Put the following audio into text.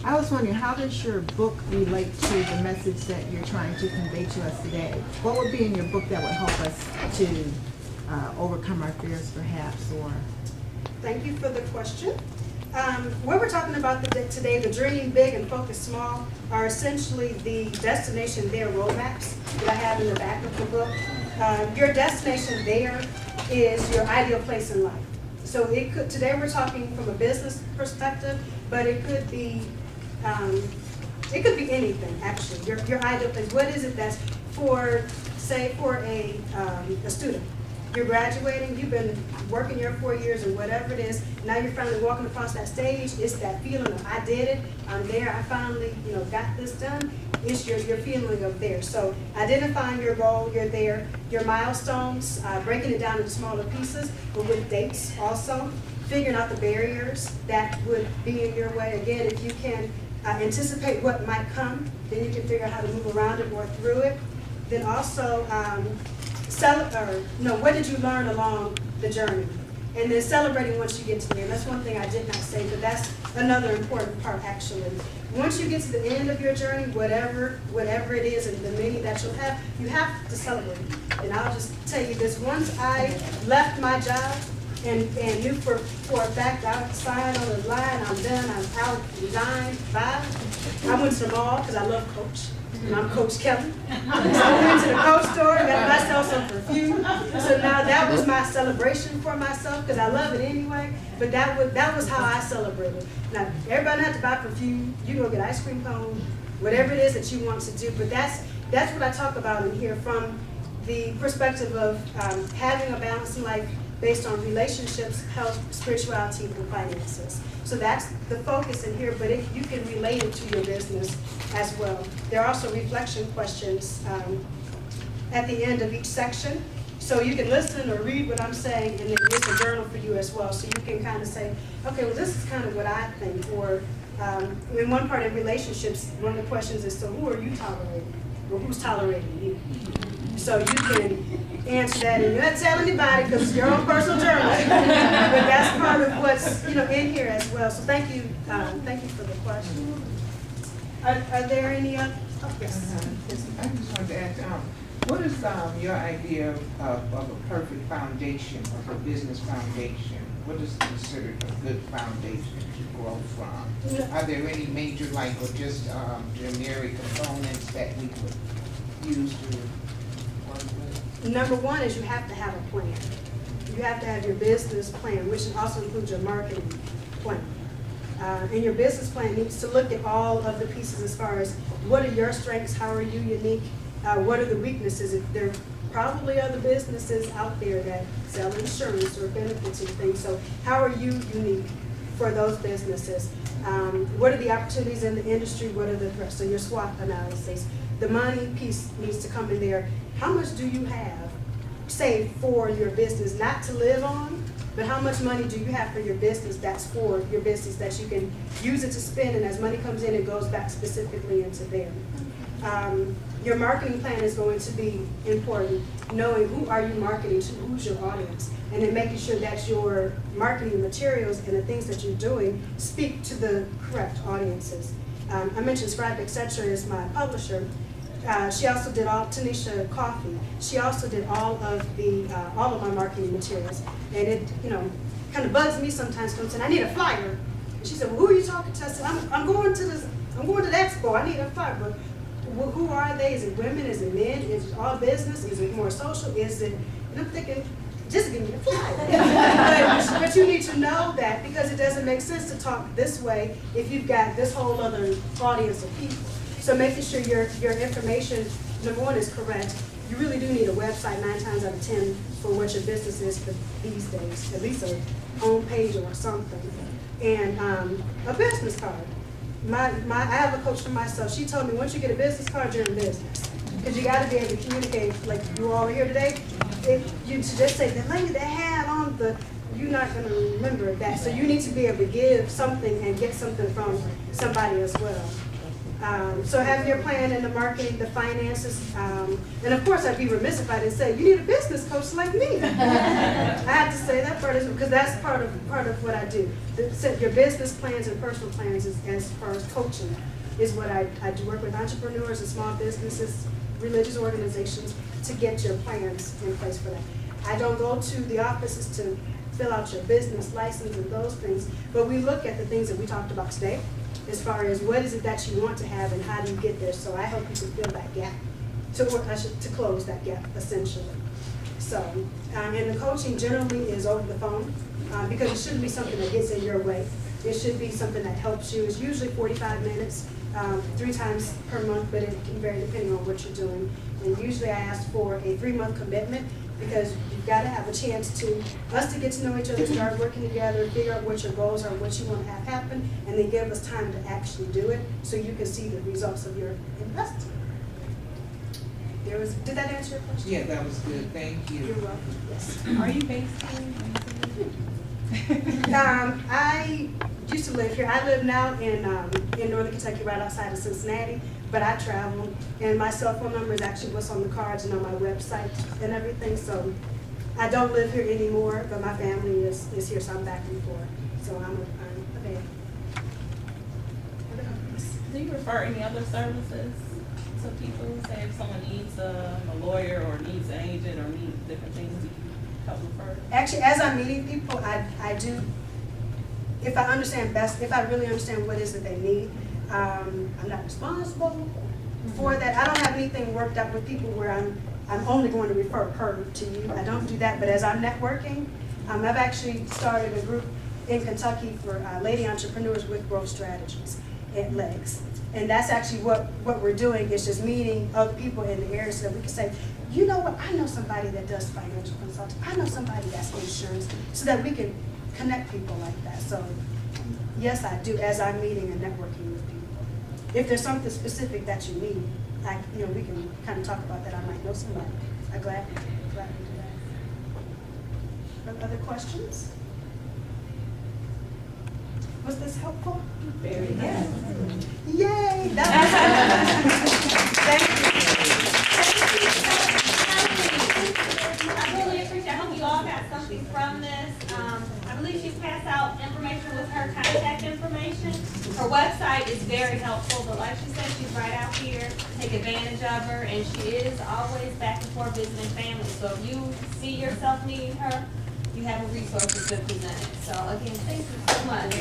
I was wondering, how does your book relate to the message that you're trying to convey to us today? What would be in your book that would help us to overcome our fears, perhaps, or? Thank you for the question. What we're talking about today, the Dreaming Big and Focus Small, are essentially the destination there roadmaps that I have in the back of the book. Your destination there is your ideal place in life. So today we're talking from a business perspective, but it could be anything, actually. Your ideal place. What is it that's for a student? You're graduating, you've been working your 4 years or whatever it is, now you're finally walking across that stage. It's that feeling of, I did it, I'm there, I finally, got this done. It's your feeling of there. So identifying your goal, you're there, your milestones, breaking it down into smaller pieces, but with dates also, figuring out the barriers that would be in your way. Again, if you can anticipate what might come, then you can figure out how to move around it or through it. Then also, what did you learn along the journey? And then celebrating once you get to there. That's one thing I did not say, but that's another important part, actually. Once you get to the end of your journey, whatever it is, and the many that you'll have, you have to celebrate. And I'll just tell you this, once I left my job and knew for a fact I would sign on the line, I'm done, I'm out, resigned, bye. I went to the mall, because I love Coach. And I'm Coach Kelly. So I went to the Coach store, got myself some perfume. So now that was my celebration for myself, because I love it anyway. But that was how I celebrated. Now, everybody has to buy perfume. You go get ice cream cone, whatever it is that you want to do. But that's what I talk about in here from the perspective of having a balanced life based on relationships, health, spirituality, and finances. So that's the focus in here, but you can relate it to your business as well. There are also reflection questions at the end of each section. So you can listen or read what I'm saying, and then it's a journal for you as well. So you can kind of say, okay, well, this is kind of what I think. Or in one part of relationships, one of the questions is, so who are you tolerating? Or who's tolerating you? So you can answer that, and you're not telling anybody because it's your own personal journal. But that's part of what's in here as well. So thank you for the question. Are there any other? Oh, yes. I just wanted to ask, what is your idea of a perfect foundation, of a business foundation? What is considered a good foundation to grow from? Are there any major, or just generic components that we could use to work with? Number one is you have to have a plan. You have to have your business plan, which also includes your marketing plan. And your business plan needs to look at all of the pieces as far as what are your strengths, how are you unique, what are the weaknesses. If there probably other businesses out there that sell insurance or benefits and things, so how are you unique for those businesses? What are the opportunities in the industry, what are the threats? So your SWOT analysis. The money piece needs to come in there. How much do you have saved for your business, not to live on, but how much money do you have for your business that's for your business that you can use it to spend, and as money comes in, it goes back specifically into there. Your marketing plan is going to be important, knowing who are you marketing to, who's your audience, and then making sure that your marketing materials and the things that you're doing speak to the correct audiences. I mentioned Scribe, etc. is my publisher. She also did Tanisha Coffee. She also did all of my marketing materials, and it kind of bugs me sometimes. Comes in, I need a flyer. And she said, well, who are you talking to? I said, I'm going to the expo. I need a flyer. But who are they? Is it women? Is it men? Is it all business? Is it more social? Is it? And I'm thinking, just give me a flyer. but you need to know that, because it doesn't make sense to talk this way if you've got this whole other audience of people. So making sure your information, number one, is correct. You really do need a website 9 times out of 10 for what your business is for these days, at least a home page or something. And a business card. I have a coach for myself. She told me once you get a business card, you're in business. Because you got to be able to communicate, like you all are here today. If you just say, the lady that had on the, you're not going to remember that. So you need to be able to give something and get something from somebody as well. So have your plan and the marketing, the finances, and of course, I'd be remiss if I didn't say, you need a business coach like me. I have to say that part is, because that's part of what I do. Set your business plans and personal plans as far as coaching is what I do. Work with entrepreneurs and small businesses, religious organizations to get your plans in place for that. I don't go to the offices to fill out your business license and those things, but we look at the things that we talked about today as far as what is it that you want to have and how do you get there. So I help you to fill that gap, to close that gap essentially. So, and the coaching generally is over the phone because it shouldn't be something that gets in your way. It should be something that helps you. It's usually 45 minutes, 3 times per month, but it can vary depending on what you're doing. And usually I ask for a 3-month commitment because you've got to have a chance to get to know each other, start working together, figure out what your goals are, what you want to have happen, and then give us time to actually do it so you can see the results of your investment. Did that answer your question? Yeah, that was good, thank you. You're welcome, yes. Are you based in? I used to live here. I live now in northern Kentucky, right outside of Cincinnati, but I travel, and my cell phone number is actually what's on the cards and on my website and everything, so I don't live here anymore, but my family is here, so I'm back and forth, so I'm available. Do you refer any other services to people? Say if someone needs a lawyer or needs an agent or needs different things, do you help refer? Actually, as I'm meeting people, I do, if I really understand what it is that they need, I'm not responsible for that. I don't have anything worked out with people where I'm only going to refer her to you. I don't do that, but as I'm networking, I've actually started a group in Kentucky for lady entrepreneurs with growth strategies at Legs. And that's actually what we're doing is just meeting other people in the area so that we can say, you know what, I know somebody that does financial consulting. I know somebody that's insurance, so that we can connect people like that. So yes, I do, as I'm meeting and networking with people. If there's something specific that you need, we can kind of talk about that. I might know somebody. I'm glad to do that. Other questions? Was this helpful? Very good. Yay! That was Thank you. I really appreciate it. I hope you all got something from this. I believe she's passed out information with her contact information. Her website is very helpful, but like she said, she's right out here. Take advantage of her, and she is always back and forth visiting families. So if you see yourself needing her, you have a resource that's been presented. So again, thank you so much.